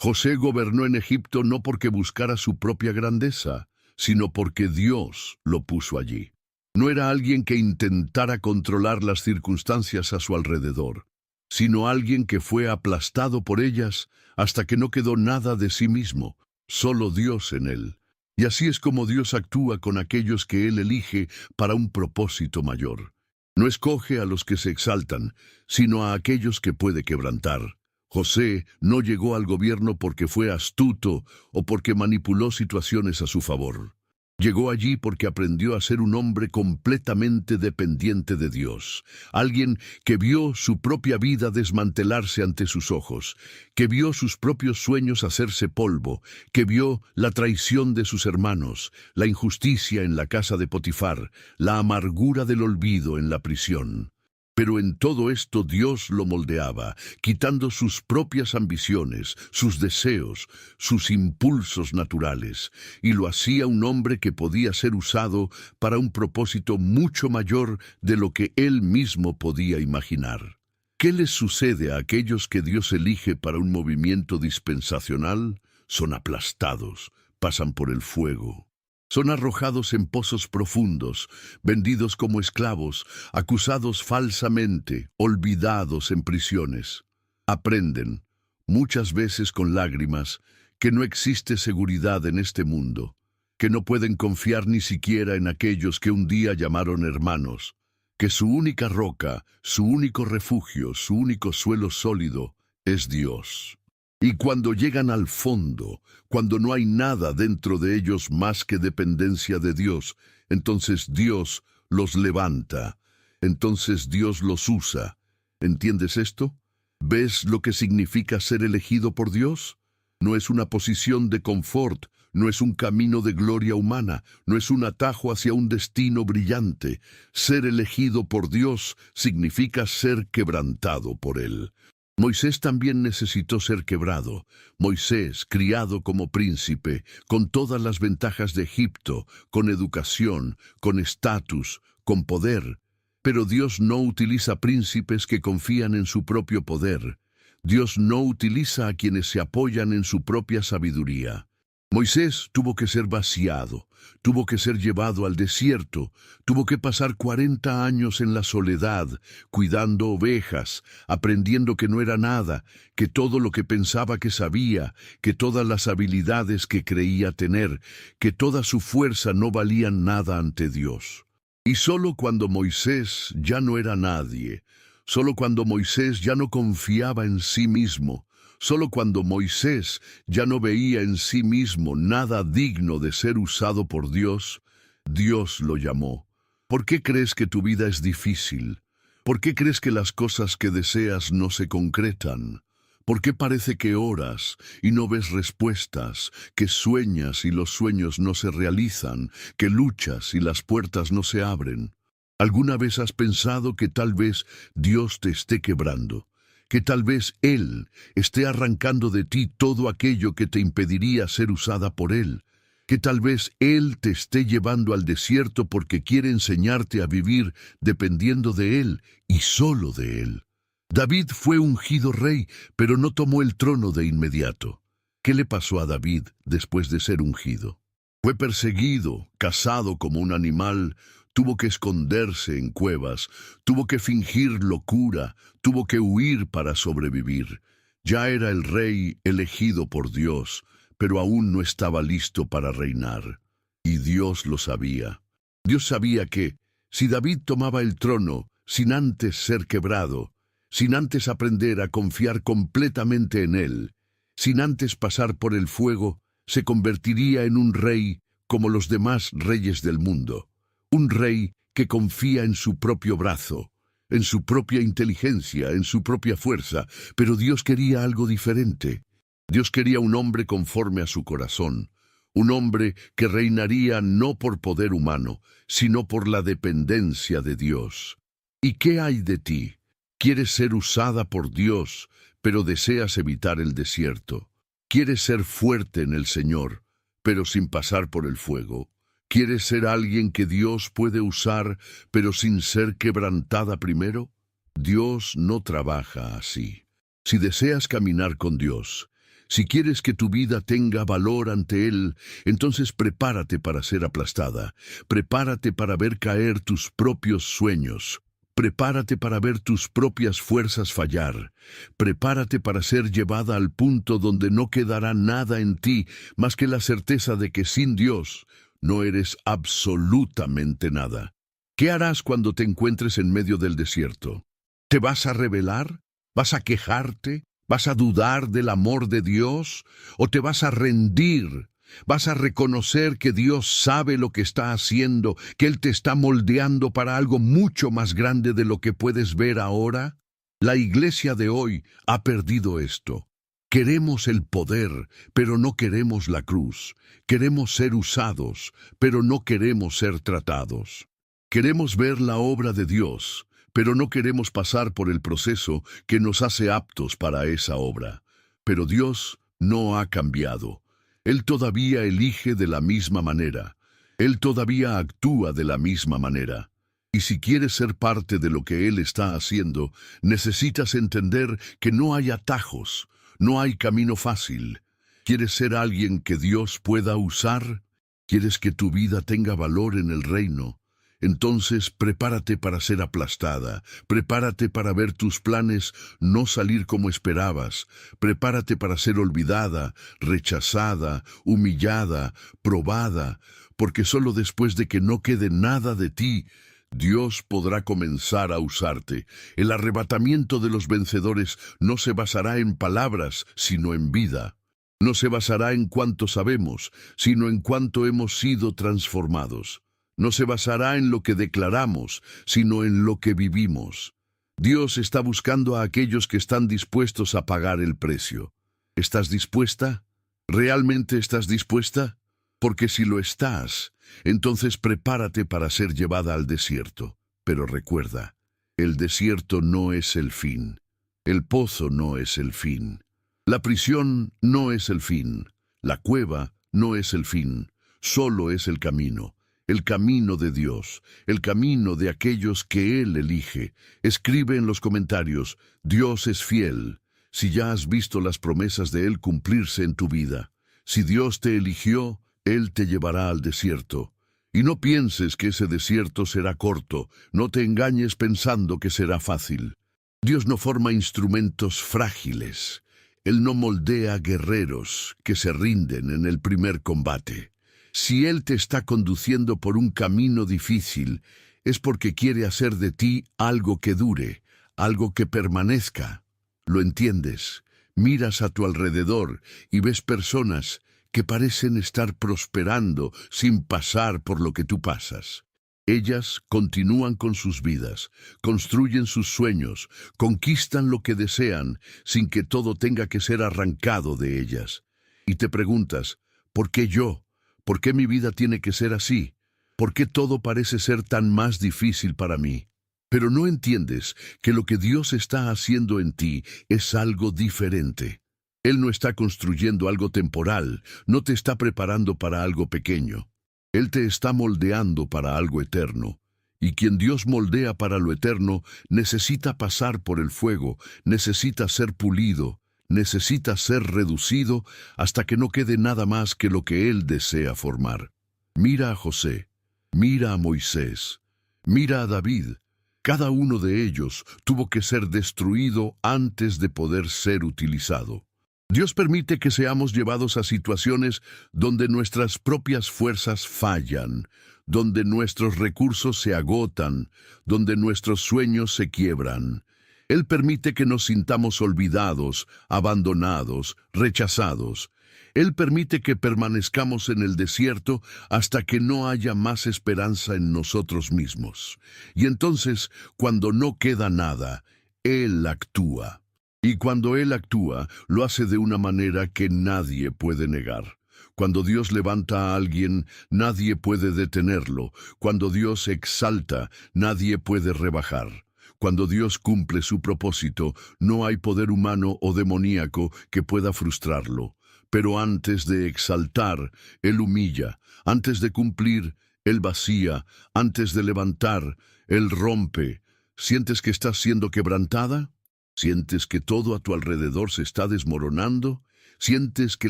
José gobernó en Egipto no porque buscara su propia grandeza, sino porque Dios lo puso allí. No era alguien que intentara controlar las circunstancias a su alrededor, sino alguien que fue aplastado por ellas hasta que no quedó nada de sí mismo, solo Dios en él. Y así es como Dios actúa con aquellos que Él elige para un propósito mayor. No escoge a los que se exaltan, sino a aquellos que puede quebrantar. José no llegó al gobierno porque fue astuto o porque manipuló situaciones a su favor. Llegó allí porque aprendió a ser un hombre completamente dependiente de Dios, alguien que vio su propia vida desmantelarse ante sus ojos, que vio sus propios sueños hacerse polvo, que vio la traición de sus hermanos, la injusticia en la casa de Potifar, la amargura del olvido en la prisión. Pero en todo esto Dios lo moldeaba, quitando sus propias ambiciones, sus deseos, sus impulsos naturales, y lo hacía un hombre que podía ser usado para un propósito mucho mayor de lo que él mismo podía imaginar. ¿Qué les sucede a aquellos que Dios elige para un movimiento dispensacional? Son aplastados, pasan por el fuego. Son arrojados en pozos profundos, vendidos como esclavos, acusados falsamente, olvidados en prisiones. Aprenden, muchas veces con lágrimas, que no existe seguridad en este mundo, que no pueden confiar ni siquiera en aquellos que un día llamaron hermanos, que su única roca, su único refugio, su único suelo sólido es Dios. Y cuando llegan al fondo, cuando no hay nada dentro de ellos más que dependencia de Dios, entonces Dios los levanta, entonces Dios los usa. ¿Entiendes esto? ¿Ves lo que significa ser elegido por Dios? No es una posición de confort, no es un camino de gloria humana, no es un atajo hacia un destino brillante. Ser elegido por Dios significa ser quebrantado por Él. Moisés también necesitó ser quebrado. Moisés, criado como príncipe, con todas las ventajas de Egipto, con educación, con estatus, con poder. Pero Dios no utiliza príncipes que confían en su propio poder. Dios no utiliza a quienes se apoyan en su propia sabiduría. Moisés tuvo que ser vaciado, tuvo que ser llevado al desierto, tuvo que pasar 40 años en la soledad, cuidando ovejas, aprendiendo que no era nada, que todo lo que pensaba que sabía, que todas las habilidades que creía tener, que toda su fuerza no valían nada ante Dios. Y solo cuando Moisés ya no era nadie, solo cuando Moisés ya no confiaba en sí mismo, solo cuando Moisés ya no veía en sí mismo nada digno de ser usado por Dios, Dios lo llamó. ¿Por qué crees que tu vida es difícil? ¿Por qué crees que las cosas que deseas no se concretan? ¿Por qué parece que oras y no ves respuestas, que sueñas y los sueños no se realizan, que luchas y las puertas no se abren? ¿Alguna vez has pensado que tal vez Dios te esté quebrando? Que tal vez Él esté arrancando de ti todo aquello que te impediría ser usada por Él. Que tal vez Él te esté llevando al desierto porque quiere enseñarte a vivir dependiendo de Él y solo de Él. David fue ungido rey, pero no tomó el trono de inmediato. ¿Qué le pasó a David después de ser ungido? Fue perseguido, cazado como un animal, tuvo que esconderse en cuevas, tuvo que fingir locura, tuvo que huir para sobrevivir. Ya era el rey elegido por Dios, pero aún no estaba listo para reinar. Y Dios lo sabía. Dios sabía que, si David tomaba el trono sin antes ser quebrado, sin antes aprender a confiar completamente en él, sin antes pasar por el fuego, se convertiría en un rey como los demás reyes del mundo. Un rey que confía en su propio brazo, en su propia inteligencia, en su propia fuerza, pero Dios quería algo diferente. Dios quería un hombre conforme a su corazón, un hombre que reinaría no por poder humano, sino por la dependencia de Dios. ¿Y qué hay de ti? ¿Quieres ser usada por Dios, pero deseas evitar el desierto? ¿Quieres ser fuerte en el Señor, pero sin pasar por el fuego? ¿Quieres ser alguien que Dios puede usar, pero sin ser quebrantada primero? Dios no trabaja así. Si deseas caminar con Dios, Si quieres que tu vida tenga valor ante Él, entonces prepárate para ser aplastada. Prepárate para ver caer tus propios sueños. Prepárate para ver tus propias fuerzas fallar. Prepárate para ser llevada al punto donde no quedará nada en ti más que la certeza de que sin Dios no eres absolutamente nada. ¿Qué harás cuando te encuentres en medio del desierto? ¿Te vas a rebelar? ¿Vas a quejarte? ¿Vas a dudar del amor de Dios? ¿O te vas a rendir? ¿Vas a reconocer que Dios sabe lo que está haciendo, que Él te está moldeando para algo mucho más grande de lo que puedes ver ahora? La iglesia de hoy ha perdido esto. Queremos el poder, pero no queremos la cruz. Queremos ser usados, pero no queremos ser tratados. Queremos ver la obra de Dios, pero no queremos pasar por el proceso que nos hace aptos para esa obra. Pero Dios no ha cambiado. Él todavía elige de la misma manera. Él todavía actúa de la misma manera. Y si quieres ser parte de lo que Él está haciendo, necesitas entender que no hay atajos, no hay camino fácil. ¿Quieres ser alguien que Dios pueda usar? ¿Quieres que tu vida tenga valor en el reino? Entonces prepárate para ser aplastada, prepárate para ver tus planes no salir como esperabas, prepárate para ser olvidada, rechazada, humillada, probada, porque solo después de que no quede nada de ti, Dios podrá comenzar a usarte. El arrebatamiento de los vencedores no se basará en palabras, sino en vida. No se basará en cuánto sabemos, sino en cuánto hemos sido transformados. No se basará en lo que declaramos, sino en lo que vivimos. Dios está buscando a aquellos que están dispuestos a pagar el precio. ¿Estás dispuesta? ¿Realmente estás dispuesta? Porque si lo estás, entonces prepárate para ser llevada al desierto. Pero recuerda, el desierto no es el fin. El pozo no es el fin. La prisión no es el fin. La cueva no es el fin. Solo es el camino de Dios, el camino de aquellos que Él elige. Escribe en los comentarios, Dios es fiel, si ya has visto las promesas de Él cumplirse en tu vida. Si Dios te eligió, Él te llevará al desierto. Y no pienses que ese desierto será corto, no te engañes pensando que será fácil. Dios no forma instrumentos frágiles. Él no moldea guerreros que se rinden en el primer combate. Si Él te está conduciendo por un camino difícil, es porque quiere hacer de ti algo que dure, algo que permanezca. ¿Lo entiendes? Miras a tu alrededor y ves personas que parecen estar prosperando sin pasar por lo que tú pasas. Ellas continúan con sus vidas, construyen sus sueños, conquistan lo que desean sin que todo tenga que ser arrancado de ellas. Y te preguntas, ¿por qué yo? ¿Por qué mi vida tiene que ser así? ¿Por qué todo parece ser tan más difícil para mí? Pero no entiendes que lo que Dios está haciendo en ti es algo diferente. Él no está construyendo algo temporal, no te está preparando para algo pequeño. Él te está moldeando para algo eterno. Y quien Dios moldea para lo eterno necesita pasar por el fuego, necesita ser pulido, necesita ser reducido hasta que no quede nada más que lo que Él desea formar. Mira a José, mira a Moisés, mira a David. Cada uno de ellos tuvo que ser destruido antes de poder ser utilizado. Dios permite que seamos llevados a situaciones donde nuestras propias fuerzas fallan, donde nuestros recursos se agotan, donde nuestros sueños se quiebran. Él permite que nos sintamos olvidados, abandonados, rechazados. Él permite que permanezcamos en el desierto hasta que no haya más esperanza en nosotros mismos. Y entonces, cuando no queda nada, Él actúa. Y cuando Él actúa, lo hace de una manera que nadie puede negar. Cuando Dios levanta a alguien, nadie puede detenerlo. Cuando Dios exalta, nadie puede rebajar. Cuando Dios cumple su propósito, no hay poder humano o demoníaco que pueda frustrarlo. Pero antes de exaltar, Él humilla. Antes de cumplir, Él vacía. Antes de levantar, Él rompe. ¿Sientes que estás siendo quebrantada? ¿Sientes que todo a tu alrededor se está desmoronando? Sientes que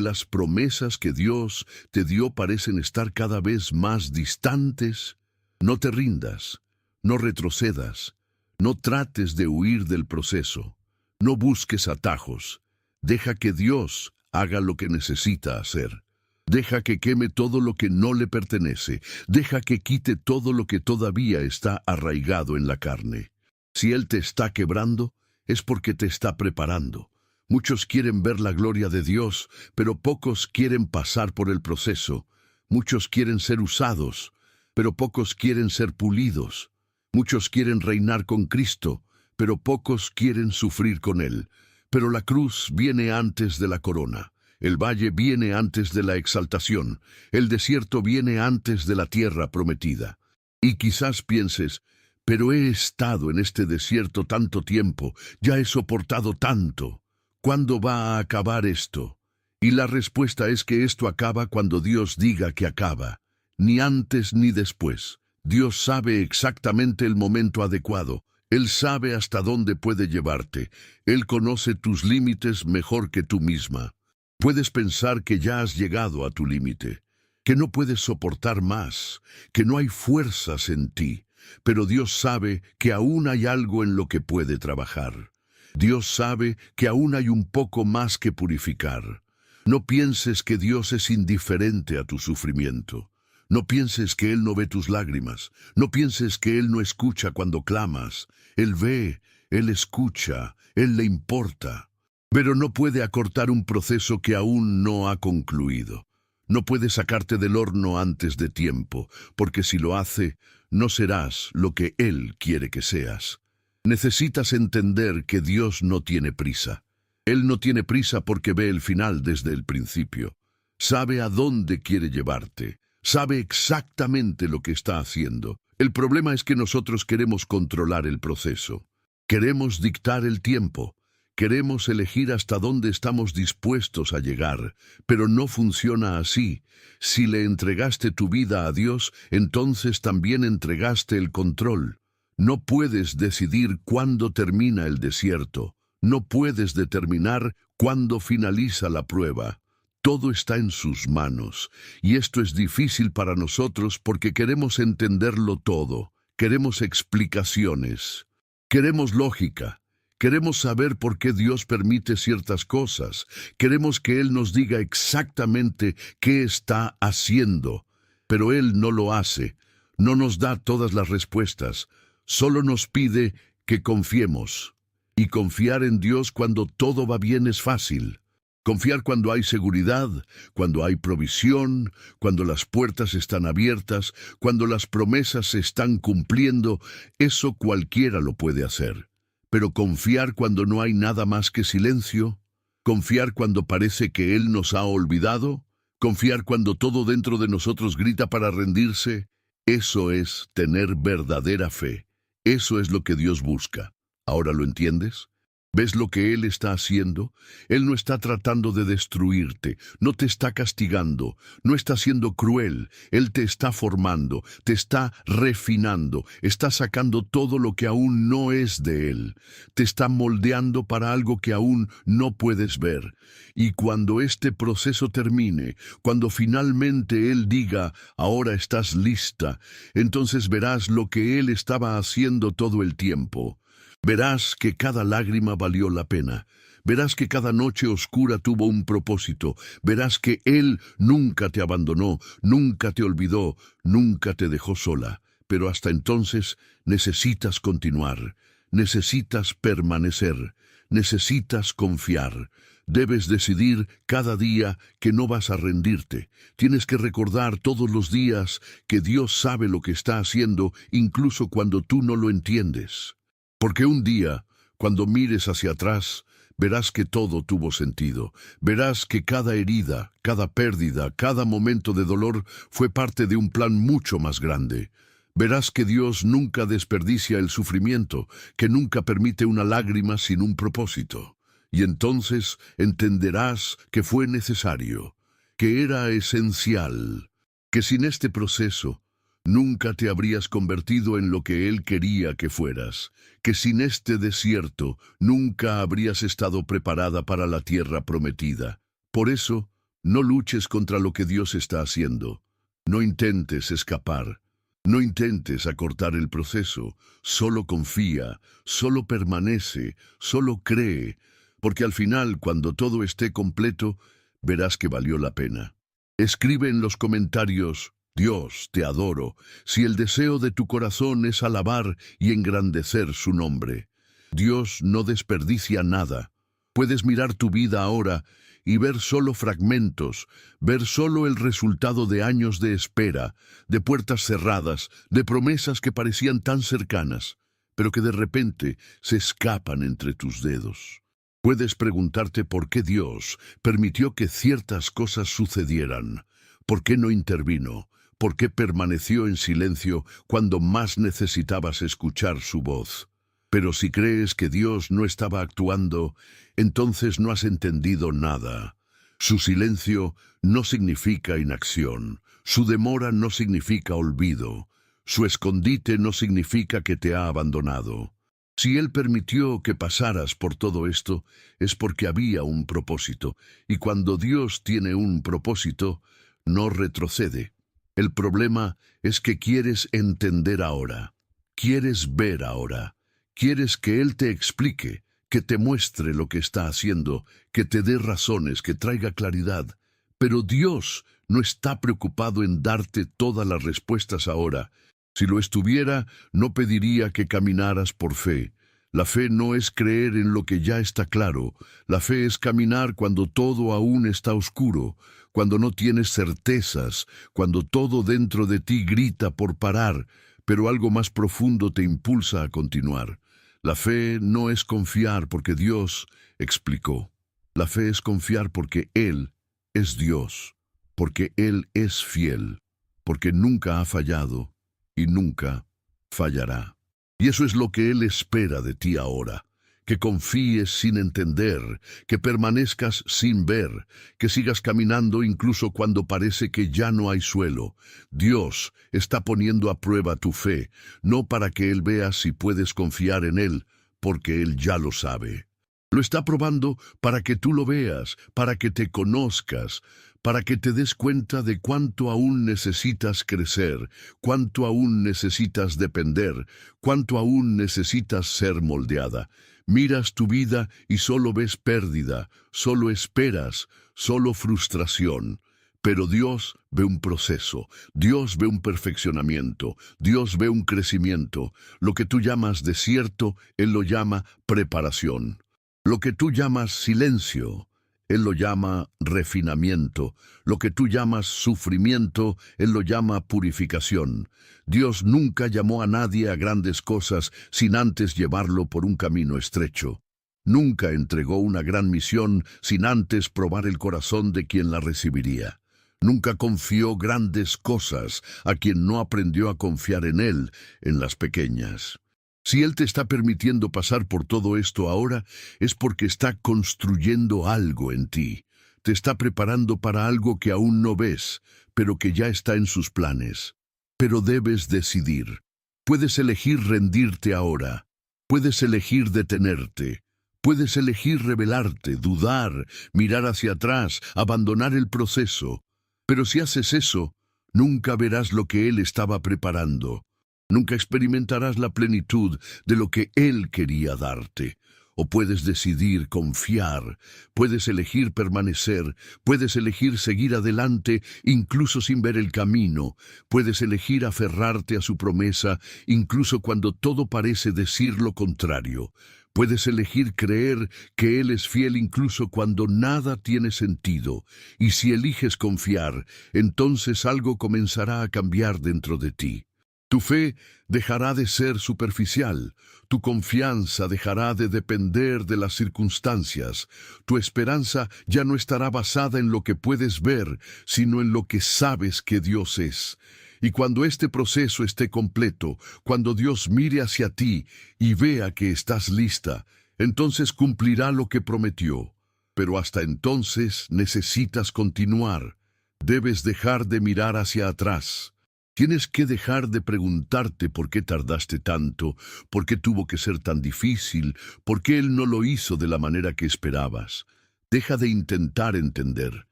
las promesas que Dios te dio parecen estar cada vez más distantes. No te rindas, no retrocedas, no trates de huir del proceso, no busques atajos. Deja que Dios haga lo que necesita hacer. Deja que queme todo lo que no le pertenece. Deja que quite todo lo que todavía está arraigado en la carne. Si Él te está quebrando, es porque te está preparando. Muchos quieren ver la gloria de Dios, pero pocos quieren pasar por el proceso. Muchos quieren ser usados, pero pocos quieren ser pulidos. Muchos quieren reinar con Cristo, pero pocos quieren sufrir con Él. Pero la cruz viene antes de la corona. El valle viene antes de la exaltación. El desierto viene antes de la tierra prometida. Y quizás pienses, pero he estado en este desierto tanto tiempo, ya he soportado tanto. ¿Cuándo va a acabar esto? Y la respuesta es que esto acaba cuando Dios diga que acaba. Ni antes ni después. Dios sabe exactamente el momento adecuado. Él sabe hasta dónde puede llevarte. Él conoce tus límites mejor que tú misma. Puedes pensar que ya has llegado a tu límite, que no puedes soportar más, que no hay fuerzas en ti, pero Dios sabe que aún hay algo en lo que puede trabajar. Dios sabe que aún hay un poco más que purificar. No pienses que Dios es indiferente a tu sufrimiento. No pienses que Él no ve tus lágrimas. No pienses que Él no escucha cuando clamas. Él ve, Él escucha, Él le importa. Pero no puede acortar un proceso que aún no ha concluido. No puede sacarte del horno antes de tiempo, porque si lo hace, no serás lo que Él quiere que seas. Necesitas entender que Dios no tiene prisa. Él no tiene prisa porque ve el final desde el principio. Sabe a dónde quiere llevarte. Sabe exactamente lo que está haciendo. El problema es que nosotros queremos controlar el proceso. Queremos dictar el tiempo. Queremos elegir hasta dónde estamos dispuestos a llegar, pero no funciona así. Si le entregaste tu vida a Dios, entonces también entregaste el control. No puedes decidir cuándo termina el desierto. No puedes determinar cuándo finaliza la prueba. Todo está en sus manos, y esto es difícil para nosotros porque queremos entenderlo todo. Queremos explicaciones. Queremos lógica. Queremos saber por qué Dios permite ciertas cosas. Queremos que Él nos diga exactamente qué está haciendo. Pero Él no lo hace. No nos da todas las respuestas. Solo nos pide que confiemos. Y confiar en Dios cuando todo va bien es fácil. Confiar cuando hay seguridad, cuando hay provisión, cuando las puertas están abiertas, cuando las promesas se están cumpliendo, eso cualquiera lo puede hacer. Pero confiar cuando no hay nada más que silencio, confiar cuando parece que Él nos ha olvidado, confiar cuando todo dentro de nosotros grita para rendirse, eso es tener verdadera fe. Eso es lo que Dios busca. ¿Ahora lo entiendes? ¿Ves lo que Él está haciendo? Él no está tratando de destruirte, no te está castigando, no está siendo cruel. Él te está formando, te está refinando, está sacando todo lo que aún no es de Él. Te está moldeando para algo que aún no puedes ver. Y cuando este proceso termine, cuando finalmente Él diga, ahora estás lista, entonces verás lo que Él estaba haciendo todo el tiempo. Verás que cada lágrima valió la pena. Verás que cada noche oscura tuvo un propósito. Verás que Él nunca te abandonó, nunca te olvidó, nunca te dejó sola. Pero hasta entonces necesitas continuar, necesitas permanecer, necesitas confiar. Debes decidir cada día que no vas a rendirte. Tienes que recordar todos los días que Dios sabe lo que está haciendo, incluso cuando tú no lo entiendes. Porque un día, cuando mires hacia atrás, verás que todo tuvo sentido. Verás que cada herida, cada pérdida, cada momento de dolor fue parte de un plan mucho más grande. Verás que Dios nunca desperdicia el sufrimiento, que nunca permite una lágrima sin un propósito. Y entonces entenderás que fue necesario, que era esencial, que sin este proceso nunca te habrías convertido en lo que Él quería que fueras, que sin este desierto nunca habrías estado preparada para la tierra prometida. Por eso, no luches contra lo que Dios está haciendo. No intentes escapar. No intentes acortar el proceso. Solo confía, solo permanece, solo cree, porque al final, cuando todo esté completo, verás que valió la pena. Escribe en los comentarios: Dios, te adoro, si el deseo de tu corazón es alabar y engrandecer su nombre. Dios no desperdicia nada. Puedes mirar tu vida ahora y ver solo fragmentos, ver solo el resultado de años de espera, de puertas cerradas, de promesas que parecían tan cercanas, pero que de repente se escapan entre tus dedos. Puedes preguntarte por qué Dios permitió que ciertas cosas sucedieran, por qué no intervino, por qué permaneció en silencio cuando más necesitabas escuchar su voz. Pero si crees que Dios no estaba actuando, entonces no has entendido nada. Su silencio no significa inacción, su demora no significa olvido, su escondite no significa que te ha abandonado. Si Él permitió que pasaras por todo esto, es porque había un propósito, y cuando Dios tiene un propósito, no retrocede. El problema es que quieres entender ahora, quieres ver ahora. Quieres que Él te explique, que te muestre lo que está haciendo, que te dé razones, que traiga claridad. Pero Dios no está preocupado en darte todas las respuestas ahora. Si lo estuviera, no pediría que caminaras por fe. La fe no es creer en lo que ya está claro. La fe es caminar cuando todo aún está oscuro, cuando no tienes certezas, cuando todo dentro de ti grita por parar, pero algo más profundo te impulsa a continuar. La fe no es confiar porque Dios explicó. La fe es confiar porque Él es Dios, porque Él es fiel, porque nunca ha fallado y nunca fallará. Y eso es lo que Él espera de ti ahora, que confíes sin entender, que permanezcas sin ver, que sigas caminando incluso cuando parece que ya no hay suelo. Dios está poniendo a prueba tu fe, no para que Él vea si puedes confiar en Él, porque Él ya lo sabe. Lo está probando para que tú lo veas, para que te conozcas, para que te des cuenta de cuánto aún necesitas crecer, cuánto aún necesitas depender, cuánto aún necesitas ser moldeada. Miras tu vida y solo ves pérdida, solo esperas, solo frustración. Pero Dios ve un proceso, Dios ve un perfeccionamiento, Dios ve un crecimiento. Lo que tú llamas desierto, Él lo llama preparación. Lo que tú llamas silencio, Él lo llama refinamiento. Lo que tú llamas sufrimiento, Él lo llama purificación. Dios nunca llamó a nadie a grandes cosas sin antes llevarlo por un camino estrecho. Nunca entregó una gran misión sin antes probar el corazón de quien la recibiría. Nunca confió grandes cosas a quien no aprendió a confiar en Él en las pequeñas. Si Él te está permitiendo pasar por todo esto ahora, es porque está construyendo algo en ti. Te está preparando para algo que aún no ves, pero que ya está en sus planes. Pero debes decidir. Puedes elegir rendirte ahora. Puedes elegir detenerte. Puedes elegir rebelarte, dudar, mirar hacia atrás, abandonar el proceso. Pero si haces eso, nunca verás lo que Él estaba preparando. Nunca experimentarás la plenitud de lo que Él quería darte. O puedes decidir confiar, puedes elegir permanecer, puedes elegir seguir adelante incluso sin ver el camino, puedes elegir aferrarte a su promesa incluso cuando todo parece decir lo contrario. Puedes elegir creer que Él es fiel incluso cuando nada tiene sentido. Y si eliges confiar, entonces algo comenzará a cambiar dentro de ti. Tu fe dejará de ser superficial, tu confianza dejará de depender de las circunstancias, tu esperanza ya no estará basada en lo que puedes ver, sino en lo que sabes que Dios es. Y cuando este proceso esté completo, cuando Dios mire hacia ti y vea que estás lista, entonces cumplirá lo que prometió. Pero hasta entonces necesitas continuar. Debes dejar de mirar hacia atrás. Tienes que dejar de preguntarte por qué tardaste tanto, por qué tuvo que ser tan difícil, por qué Él no lo hizo de la manera que esperabas. Deja de intentar entender.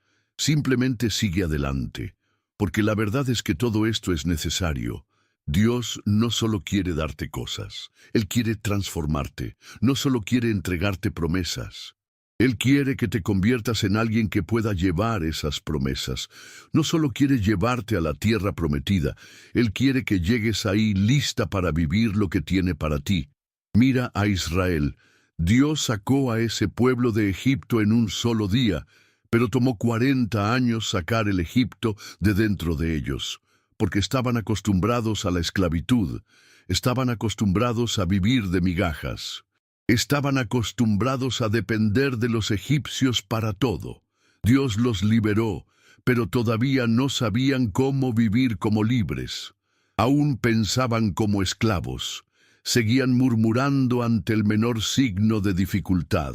Simplemente sigue adelante, porque la verdad es que todo esto es necesario. Dios no solo quiere darte cosas, Él quiere transformarte, no solo quiere entregarte promesas. Él quiere que te conviertas en alguien que pueda llevar esas promesas. No solo quiere llevarte a la tierra prometida, Él quiere que llegues ahí lista para vivir lo que tiene para ti. Mira a Israel. Dios sacó a ese pueblo de Egipto en un solo día, pero tomó 40 años sacar el Egipto de dentro de ellos, porque estaban acostumbrados a la esclavitud, estaban acostumbrados a vivir de migajas. Estaban acostumbrados a depender de los egipcios para todo. Dios los liberó, pero todavía no sabían cómo vivir como libres. Aún pensaban como esclavos. Seguían murmurando ante el menor signo de dificultad.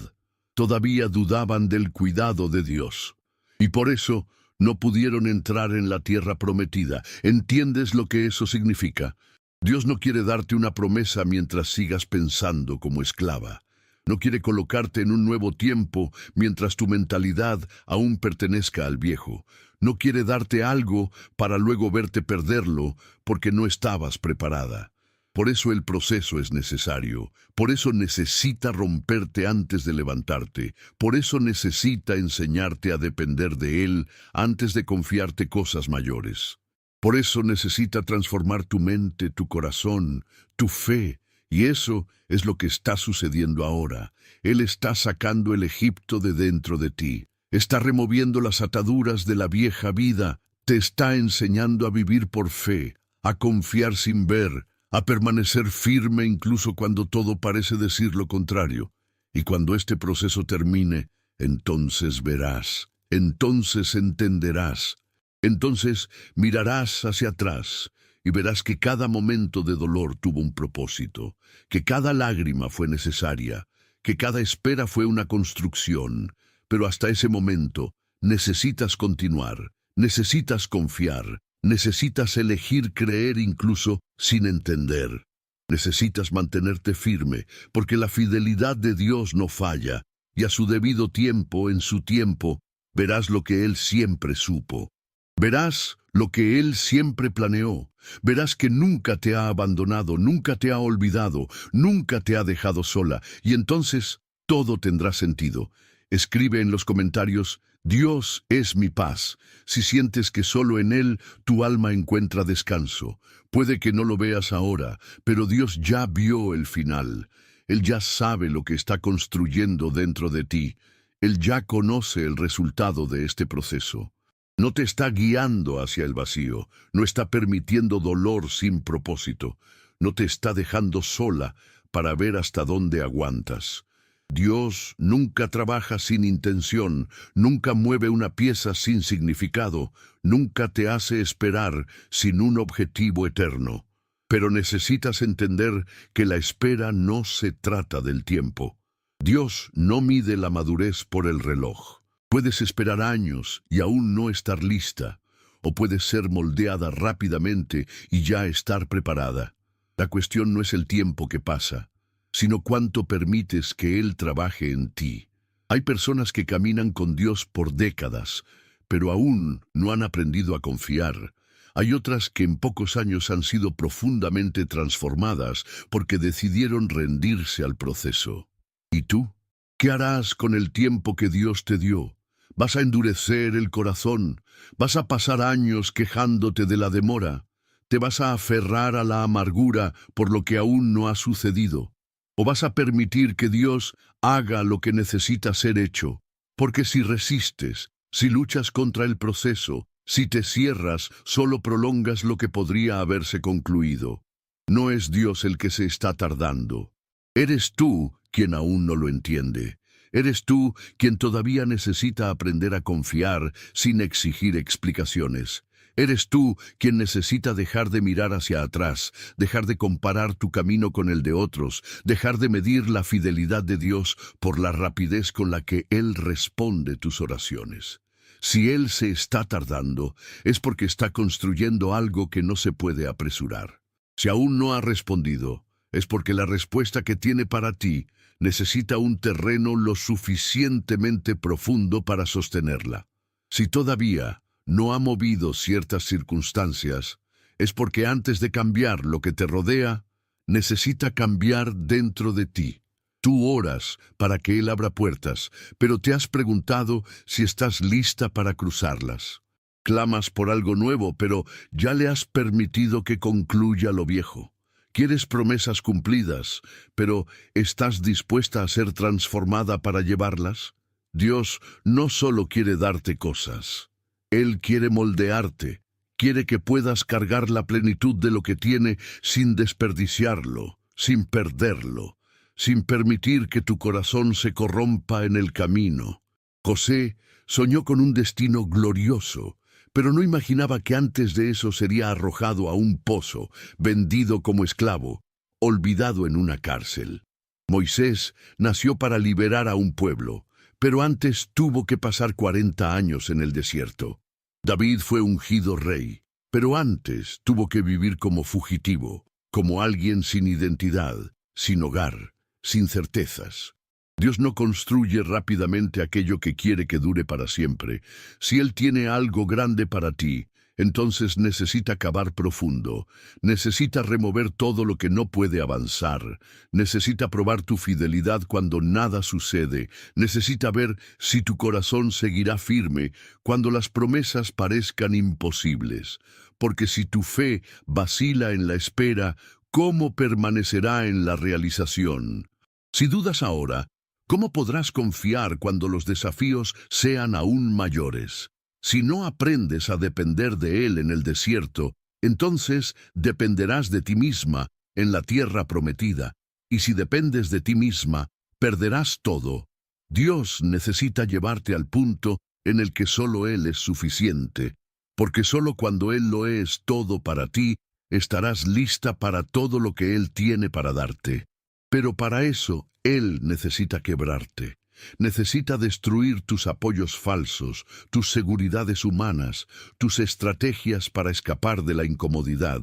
Todavía dudaban del cuidado de Dios. Y por eso no pudieron entrar en la tierra prometida. ¿Entiendes lo que eso significa? Dios no quiere darte una promesa mientras sigas pensando como esclava. No quiere colocarte en un nuevo tiempo mientras tu mentalidad aún pertenezca al viejo. No quiere darte algo para luego verte perderlo porque no estabas preparada. Por eso el proceso es necesario. Por eso necesita romperte antes de levantarte. Por eso necesita enseñarte a depender de Él antes de confiarte cosas mayores. Por eso necesita transformar tu mente, tu corazón, tu fe, y eso es lo que está sucediendo ahora. Él está sacando el Egipto de dentro de ti, está removiendo las ataduras de la vieja vida, te está enseñando a vivir por fe, a confiar sin ver, a permanecer firme incluso cuando todo parece decir lo contrario. Y cuando este proceso termine, entonces verás, entonces entenderás. Entonces mirarás hacia atrás y verás que cada momento de dolor tuvo un propósito, que cada lágrima fue necesaria, que cada espera fue una construcción, pero hasta ese momento necesitas continuar, necesitas confiar, necesitas elegir creer incluso sin entender. Necesitas mantenerte firme, porque la fidelidad de Dios no falla, y a su debido tiempo, en su tiempo, verás lo que Él siempre supo. Verás lo que Él siempre planeó. Verás que nunca te ha abandonado, nunca te ha olvidado, nunca te ha dejado sola, y entonces todo tendrá sentido. Escribe en los comentarios: Dios es mi paz. Si sientes que solo en Él tu alma encuentra descanso. Puede que no lo veas ahora, pero Dios ya vio el final. Él ya sabe lo que está construyendo dentro de ti. Él ya conoce el resultado de este proceso. No te está guiando hacia el vacío, no está permitiendo dolor sin propósito, no te está dejando sola para ver hasta dónde aguantas. Dios nunca trabaja sin intención, nunca mueve una pieza sin significado, nunca te hace esperar sin un objetivo eterno. Pero necesitas entender que la espera no se trata del tiempo. Dios no mide la madurez por el reloj. Puedes esperar años y aún no estar lista, o puedes ser moldeada rápidamente y ya estar preparada. La cuestión no es el tiempo que pasa, sino cuánto permites que Él trabaje en ti. Hay personas que caminan con Dios por décadas, pero aún no han aprendido a confiar. Hay otras que en pocos años han sido profundamente transformadas porque decidieron rendirse al proceso. ¿Y tú? ¿Qué harás con el tiempo que Dios te dio? ¿Vas a endurecer el corazón? ¿Vas a pasar años quejándote de la demora? ¿Te vas a aferrar a la amargura por lo que aún no ha sucedido? ¿O vas a permitir que Dios haga lo que necesita ser hecho? Porque si resistes, si luchas contra el proceso, si te cierras, solo prolongas lo que podría haberse concluido. No es Dios el que se está tardando. Eres tú quien aún no lo entiende. Eres tú quien todavía necesita aprender a confiar sin exigir explicaciones. Eres tú quien necesita dejar de mirar hacia atrás, dejar de comparar tu camino con el de otros, dejar de medir la fidelidad de Dios por la rapidez con la que Él responde tus oraciones. Si Él se está tardando, es porque está construyendo algo que no se puede apresurar. Si aún no ha respondido, es porque la respuesta que tiene para ti necesita un terreno lo suficientemente profundo para sostenerla. Si todavía no ha movido ciertas circunstancias, es porque antes de cambiar lo que te rodea, necesita cambiar dentro de ti. Tú oras para que Él abra puertas, pero te has preguntado si estás lista para cruzarlas. Clamas por algo nuevo, pero ya le has permitido que concluya lo viejo. Quieres promesas cumplidas, pero ¿estás dispuesta a ser transformada para llevarlas? Dios no solo quiere darte cosas, Él quiere moldearte, quiere que puedas cargar la plenitud de lo que tiene sin desperdiciarlo, sin perderlo, sin permitir que tu corazón se corrompa en el camino. José soñó con un destino glorioso, pero no imaginaba que antes de eso sería arrojado a un pozo, vendido como esclavo, olvidado en una cárcel. Moisés nació para liberar a un pueblo, pero antes tuvo que pasar 40 años en el desierto. David fue ungido rey, pero antes tuvo que vivir como fugitivo, como alguien sin identidad, sin hogar, sin certezas. Dios no construye rápidamente aquello que quiere que dure para siempre. Si Él tiene algo grande para ti, entonces necesita cavar profundo, necesita remover todo lo que no puede avanzar, necesita probar tu fidelidad cuando nada sucede, necesita ver si tu corazón seguirá firme cuando las promesas parezcan imposibles. Porque si tu fe vacila en la espera, ¿cómo permanecerá en la realización? Si dudas ahora, ¿cómo podrás confiar cuando los desafíos sean aún mayores? Si no aprendes a depender de Él en el desierto, entonces dependerás de ti misma en la tierra prometida. Y si dependes de ti misma, perderás todo. Dios necesita llevarte al punto en el que solo Él es suficiente, porque solo cuando Él lo es todo para ti, estarás lista para todo lo que Él tiene para darte. Pero para eso, Él necesita quebrarte. Necesita destruir tus apoyos falsos, tus seguridades humanas, tus estrategias para escapar de la incomodidad.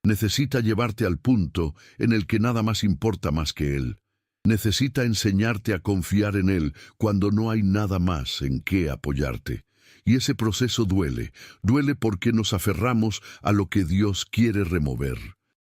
Necesita llevarte al punto en el que nada más importa más que Él. Necesita enseñarte a confiar en Él cuando no hay nada más en qué apoyarte. Y ese proceso duele porque nos aferramos a lo que Dios quiere remover.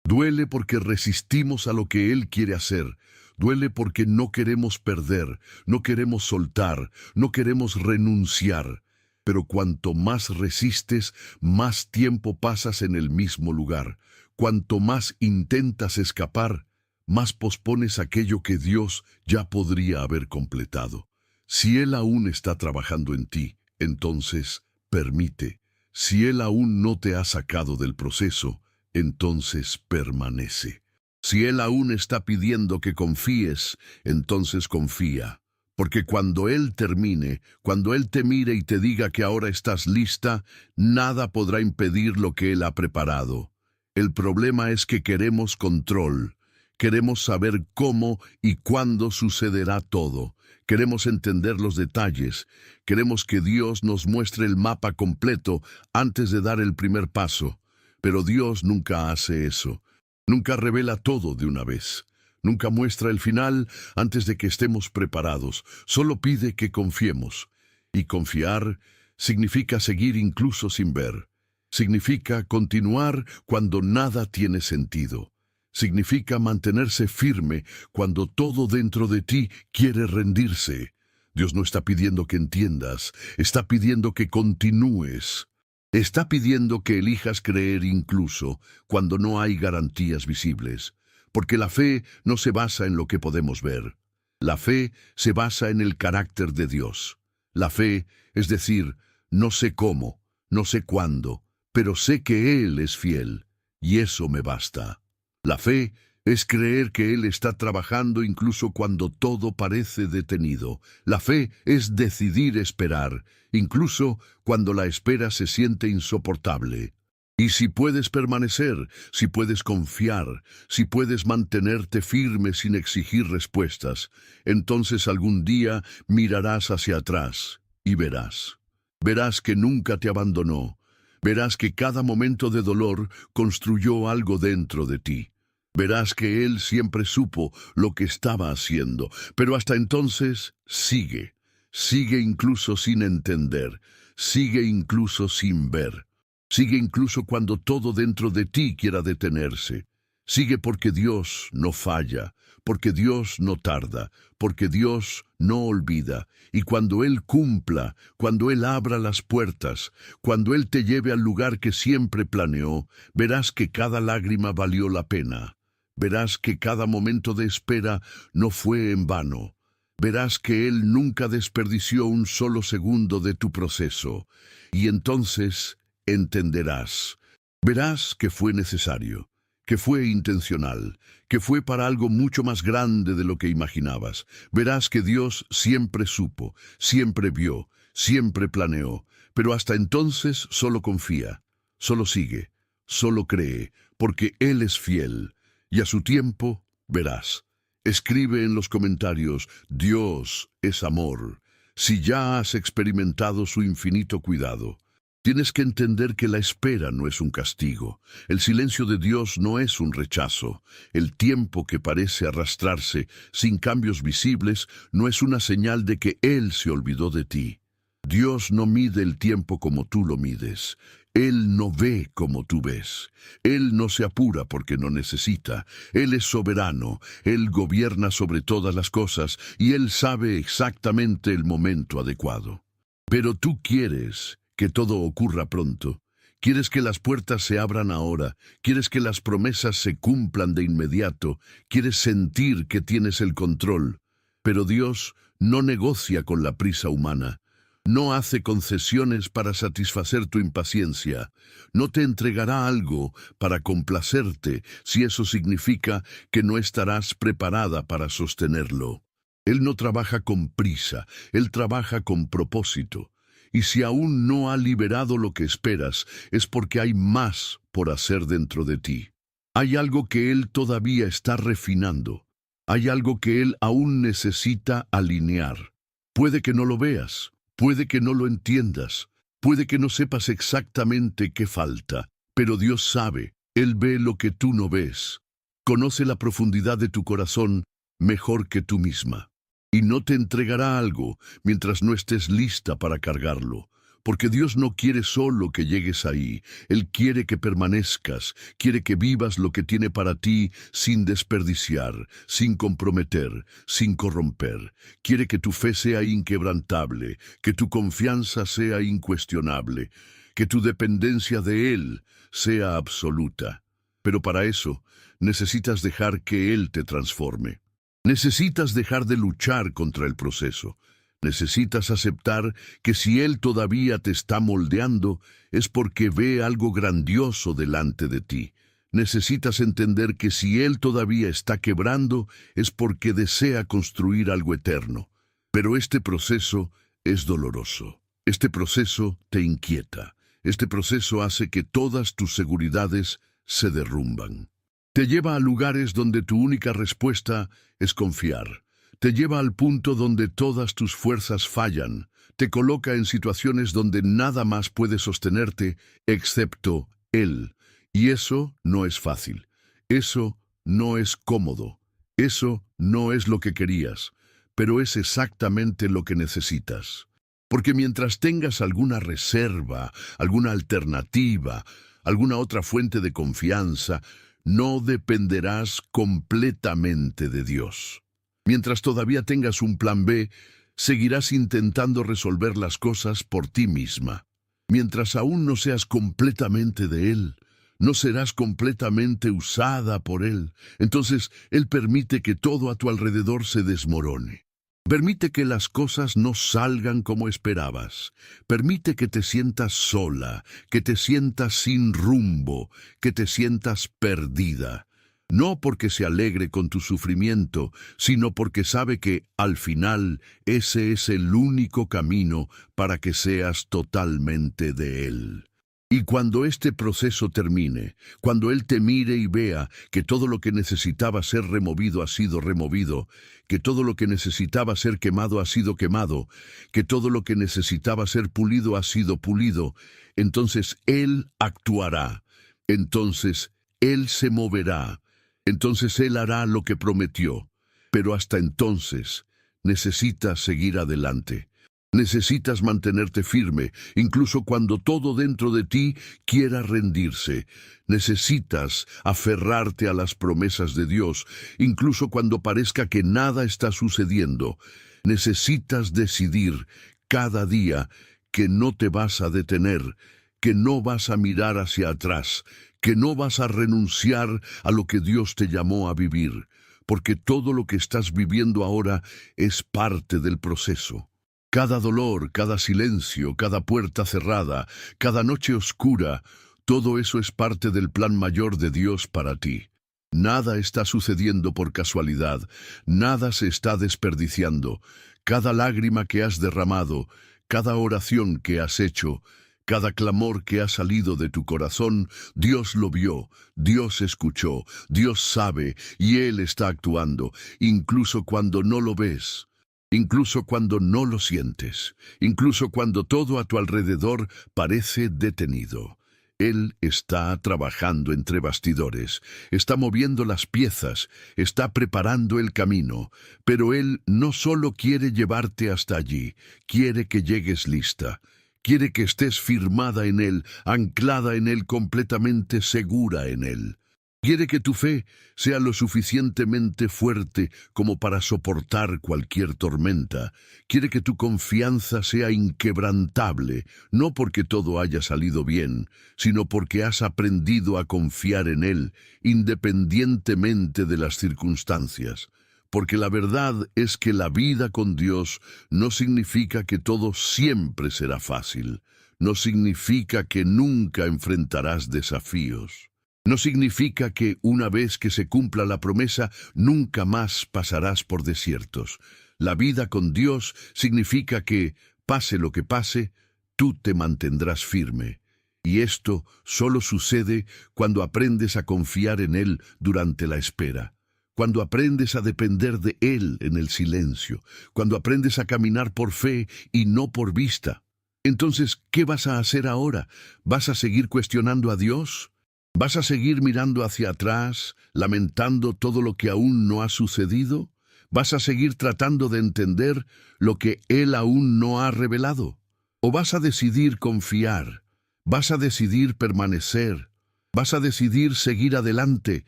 Duele porque resistimos a lo que Él quiere hacer. Duele porque no queremos perder, no queremos soltar, no queremos renunciar. Pero cuanto más resistes, más tiempo pasas en el mismo lugar. Cuanto más intentas escapar, más pospones aquello que Dios ya podría haber completado. Si Él aún está trabajando en ti, entonces permite. Si Él aún no te ha sacado del proceso, entonces permanece. Si Él aún está pidiendo que confíes, entonces confía. Porque cuando Él termine, cuando Él te mire y te diga que ahora estás lista, nada podrá impedir lo que Él ha preparado. El problema es que queremos control. Queremos saber cómo y cuándo sucederá todo. Queremos entender los detalles. Queremos que Dios nos muestre el mapa completo antes de dar el primer paso. Pero Dios nunca hace eso. Nunca revela todo de una vez. Nunca muestra el final antes de que estemos preparados. Solo pide que confiemos. Y confiar significa seguir incluso sin ver. Significa continuar cuando nada tiene sentido. Significa mantenerse firme cuando todo dentro de ti quiere rendirse. Dios no está pidiendo que entiendas, está pidiendo que continúes. Está pidiendo que elijas creer incluso cuando no hay garantías visibles, porque la fe no se basa en lo que podemos ver. La fe se basa en el carácter de Dios. La fe, es decir, no sé cómo, no sé cuándo, pero sé que Él es fiel, y eso me basta. La fe es creer que Él está trabajando incluso cuando todo parece detenido. La fe es decidir esperar, incluso cuando la espera se siente insoportable. Y si puedes permanecer, si puedes confiar, si puedes mantenerte firme sin exigir respuestas, entonces algún día mirarás hacia atrás y verás. Verás que nunca te abandonó. Verás que cada momento de dolor construyó algo dentro de ti. Verás que Él siempre supo lo que estaba haciendo, pero hasta entonces sigue. Sigue incluso sin entender, sigue incluso sin ver, sigue incluso cuando todo dentro de ti quiera detenerse. Sigue porque Dios no falla, porque Dios no tarda, porque Dios no olvida. Y cuando Él cumpla, cuando Él abra las puertas, cuando Él te lleve al lugar que siempre planeó, verás que cada lágrima valió la pena. Verás que cada momento de espera no fue en vano. Verás que Él nunca desperdició un solo segundo de tu proceso. Y entonces entenderás. Verás que fue necesario, que fue intencional, que fue para algo mucho más grande de lo que imaginabas. Verás que Dios siempre supo, siempre vio, siempre planeó. Pero hasta entonces solo confía, solo sigue, solo cree, porque Él es fiel. Y a su tiempo, verás. Escribe en los comentarios, Dios es amor. Si ya has experimentado su infinito cuidado, tienes que entender que la espera no es un castigo. El silencio de Dios no es un rechazo. El tiempo que parece arrastrarse sin cambios visibles no es una señal de que Él se olvidó de ti. Dios no mide el tiempo como tú lo mides. Él no ve como tú ves. Él no se apura porque no necesita. Él es soberano. Él gobierna sobre todas las cosas y Él sabe exactamente el momento adecuado. Pero tú quieres que todo ocurra pronto. Quieres que las puertas se abran ahora. Quieres que las promesas se cumplan de inmediato. Quieres sentir que tienes el control. Pero Dios no negocia con la prisa humana. No hace concesiones para satisfacer tu impaciencia. No te entregará algo para complacerte si eso significa que no estarás preparada para sostenerlo. Él no trabaja con prisa, Él trabaja con propósito. Y si aún no ha liberado lo que esperas, es porque hay más por hacer dentro de ti. Hay algo que Él todavía está refinando. Hay algo que Él aún necesita alinear. Puede que no lo veas. Puede que no lo entiendas, puede que no sepas exactamente qué falta, pero Dios sabe, Él ve lo que tú no ves. Conoce la profundidad de tu corazón mejor que tú misma. Y no te entregará algo mientras no estés lista para cargarlo. Porque Dios no quiere solo que llegues ahí, Él quiere que permanezcas, quiere que vivas lo que tiene para ti sin desperdiciar, sin comprometer, sin corromper. Quiere que tu fe sea inquebrantable, que tu confianza sea incuestionable, que tu dependencia de Él sea absoluta. Pero para eso necesitas dejar que Él te transforme. Necesitas dejar de luchar contra el proceso. Necesitas aceptar que si Él todavía te está moldeando, es porque ve algo grandioso delante de ti. Necesitas entender que si Él todavía está quebrando, es porque desea construir algo eterno. Pero este proceso es doloroso. Este proceso te inquieta. Este proceso hace que todas tus seguridades se derrumban. Te lleva a lugares donde tu única respuesta es confiar. Te lleva al punto donde todas tus fuerzas fallan. Te coloca en situaciones donde nada más puede sostenerte excepto Él. Y eso no es fácil. Eso no es cómodo. Eso no es lo que querías. Pero es exactamente lo que necesitas. Porque mientras tengas alguna reserva, alguna alternativa, alguna otra fuente de confianza, no dependerás completamente de Dios. Mientras todavía tengas un plan B, seguirás intentando resolver las cosas por ti misma. Mientras aún no seas completamente de Él, no serás completamente usada por Él. Entonces, Él permite que todo a tu alrededor se desmorone. Permite que las cosas no salgan como esperabas. Permite que te sientas sola, que te sientas sin rumbo, que te sientas perdida. No porque se alegre con tu sufrimiento, sino porque sabe que, al final, ese es el único camino para que seas totalmente de Él. Y cuando este proceso termine, cuando Él te mire y vea que todo lo que necesitaba ser removido ha sido removido, que todo lo que necesitaba ser quemado ha sido quemado, que todo lo que necesitaba ser pulido ha sido pulido, entonces Él actuará, entonces Él se moverá, Entonces Él hará lo que prometió. Pero hasta entonces, necesitas seguir adelante. Necesitas mantenerte firme, incluso cuando todo dentro de ti quiera rendirse. Necesitas aferrarte a las promesas de Dios, incluso cuando parezca que nada está sucediendo. Necesitas decidir cada día que no te vas a detener, que no vas a mirar hacia atrás, que no vas a renunciar a lo que Dios te llamó a vivir, porque todo lo que estás viviendo ahora es parte del proceso. Cada dolor, cada silencio, cada puerta cerrada, cada noche oscura, todo eso es parte del plan mayor de Dios para ti. Nada está sucediendo por casualidad, nada se está desperdiciando. Cada lágrima que has derramado, cada oración que has hecho, cada clamor que ha salido de tu corazón, Dios lo vio, Dios escuchó, Dios sabe y Él está actuando, incluso cuando no lo ves. Incluso cuando no lo sientes, incluso cuando todo a tu alrededor parece detenido. Él está trabajando entre bastidores, está moviendo las piezas, está preparando el camino, pero Él no solo quiere llevarte hasta allí, quiere que llegues lista, quiere que estés firmada en Él, anclada en Él, completamente segura en Él. Quiere que tu fe sea lo suficientemente fuerte como para soportar cualquier tormenta. Quiere que tu confianza sea inquebrantable, no porque todo haya salido bien, sino porque has aprendido a confiar en Él, independientemente de las circunstancias. Porque la verdad es que la vida con Dios no significa que todo siempre será fácil. No significa que nunca enfrentarás desafíos. No significa que una vez que se cumpla la promesa, nunca más pasarás por desiertos. La vida con Dios significa que, pase lo que pase, tú te mantendrás firme. Y esto solo sucede cuando aprendes a confiar en Él durante la espera, cuando aprendes a depender de Él en el silencio, cuando aprendes a caminar por fe y no por vista. Entonces, ¿qué vas a hacer ahora? ¿Vas a seguir cuestionando a Dios? ¿Vas a seguir mirando hacia atrás, lamentando todo lo que aún no ha sucedido? ¿Vas a seguir tratando de entender lo que Él aún no ha revelado? ¿O vas a decidir confiar? ¿Vas a decidir permanecer? ¿Vas a decidir seguir adelante,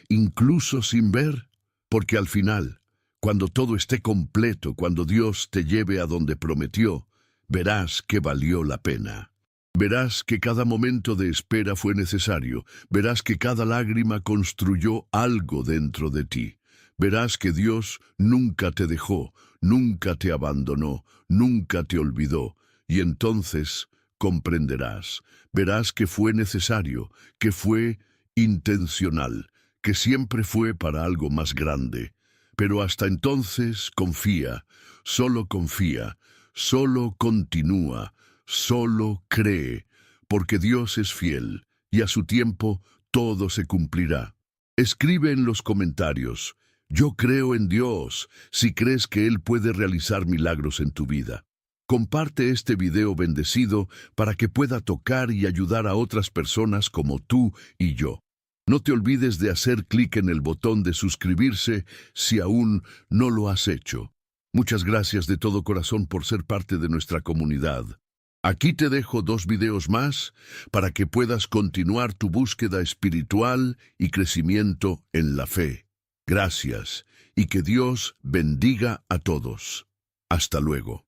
incluso sin ver? Porque al final, cuando todo esté completo, cuando Dios te lleve a donde prometió, verás que valió la pena. Verás que cada momento de espera fue necesario, verás que cada lágrima construyó algo dentro de ti. Verás que Dios nunca te dejó, nunca te abandonó, nunca te olvidó, y entonces comprenderás. Verás que fue necesario, que fue intencional, que siempre fue para algo más grande. Pero hasta entonces confía, solo continúa. Solo cree, porque Dios es fiel, y a su tiempo todo se cumplirá. Escribe en los comentarios, yo creo en Dios, si crees que Él puede realizar milagros en tu vida. Comparte este video bendecido para que pueda tocar y ayudar a otras personas como tú y yo. No te olvides de hacer clic en el botón de suscribirse si aún no lo has hecho. Muchas gracias de todo corazón por ser parte de nuestra comunidad. Aquí te dejo 2 videos más para que puedas continuar tu búsqueda espiritual y crecimiento en la fe. Gracias y que Dios bendiga a todos. Hasta luego.